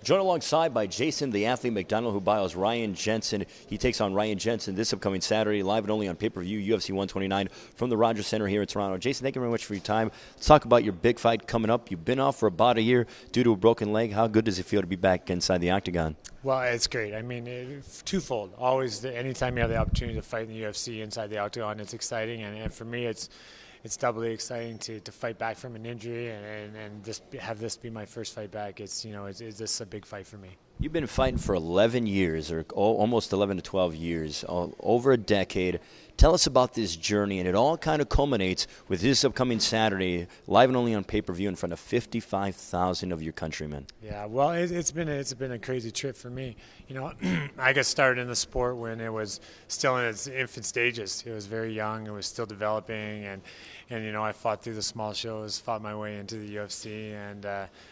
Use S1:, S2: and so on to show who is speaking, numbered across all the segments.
S1: Joined alongside by Jason, the athlete MacDonald, who bios Ryan Jensen. He takes on Ryan Jensen this upcoming Saturday, live and only on pay-per-view, UFC 129 from the Rogers Center here in Toronto. Jason, thank you very much for your time. Let's talk about your big fight coming up. You've been off for about a year due to a broken leg. How good does it feel to be back inside the octagon?
S2: Well, it's great. I mean, it's twofold. Always, anytime you have the opportunity to fight in the UFC inside the octagon, it's exciting. And for me, it's doubly exciting to fight back from an injury and just have this be my first fight back. It's this a big fight for me.
S1: You've been fighting for 11 years, or almost 11 to 12 years, over a decade. Tell us about this journey, and it all kind of culminates with this upcoming Saturday, live and only on pay-per-view in front of 55,000 of your countrymen.
S2: Yeah, well, it's been a crazy trip for me. You know, I got started in the sport when it was still in its infant stages. It was very young. It was still developing, and you know, I fought through the small shows, fought my way into the UFC, and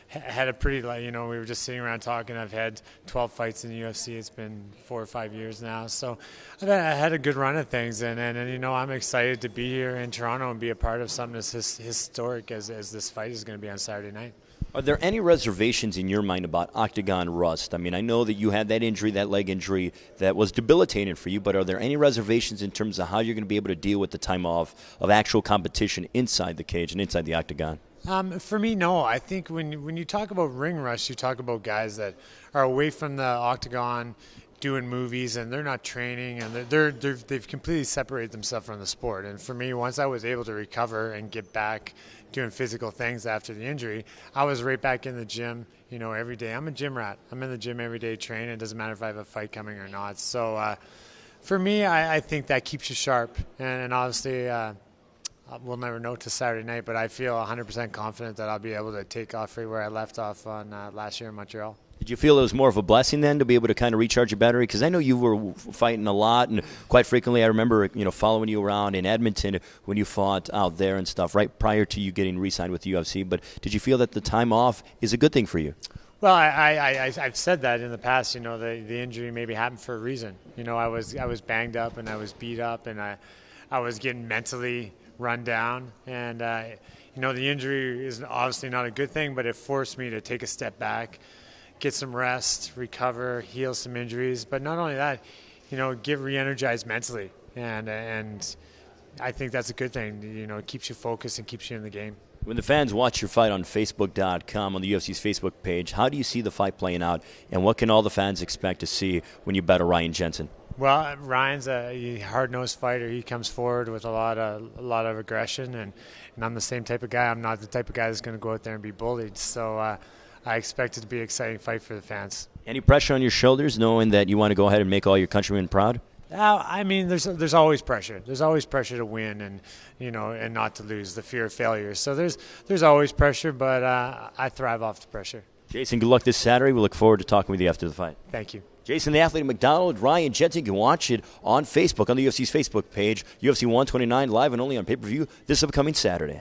S2: had a pretty, we were just sitting around talking. I've had 12 fights in the UFC. It's been 4 or 5 years now, so I had a good run of things, and you know, I'm excited to be here in Toronto and be a part of something as historic as this fight is going to be on Saturday night.
S1: Are there any reservations in your mind about octagon rust? I mean, I know that you had that injury, that leg injury, that was debilitating for you, but are there any reservations in terms of how you're going to be able to deal with the time off of actual competition inside the cage and inside the octagon?
S2: For me, no. I think when you talk about ring rust, you talk about guys that are away from the octagon doing movies, and they're not training, and they've completely separated themselves from the sport. And for me, once I was able to recover and get back doing physical things after the injury, I was right back in the gym, you know, every day. I'm a gym rat. I'm in the gym every day training. It doesn't matter if I have a fight coming or not. So for me, I think that keeps you sharp. And obviously, we'll never know till Saturday night, but I feel 100% confident that I'll be able to take off right where I left off on last year in Montreal.
S1: Did you feel it was more of a blessing then to be able to kind of recharge your battery? Because I know you were fighting a lot, and quite frequently I remember following you around in Edmonton when you fought out there and stuff, right prior to you getting re-signed with the UFC. But did you feel that the time off is a good thing for you?
S2: Well, I've said that in the past. You know, the injury maybe happened for a reason. You know, I was banged up and I was beat up, and I was getting mentally run down, and you know, the injury is obviously not a good thing, but it forced me to take a step back, get some rest, recover, heal some injuries. But not only that, you know, get re-energized mentally, and I think that's a good thing. You know, it keeps you focused and keeps you in the game.
S1: When the fans watch your fight on Facebook.com, on the UFC's Facebook page, how do you see the fight playing out, and what can all the fans expect to see when you battle Ryan Jensen?
S2: Well, Ryan's a hard-nosed fighter. He comes forward with a lot of aggression, and I'm the same type of guy. I'm not the type of guy that's going to go out there and be bullied. So I expect it to be an exciting fight for the fans.
S1: Any pressure on your shoulders, knowing that you want to go ahead and make all your countrymen proud?
S2: I mean, there's always pressure. There's always pressure to win, and and not to lose. The fear of failure. So there's always pressure, but I thrive off the pressure.
S1: Jason, good luck this Saturday. We look forward to talking with you after the fight.
S2: Thank you.
S1: Jason, the athlete MacDonald, Ryan Jensen, you can watch it on Facebook, on the UFC's Facebook page, UFC 129, live and only on pay-per-view this upcoming Saturday.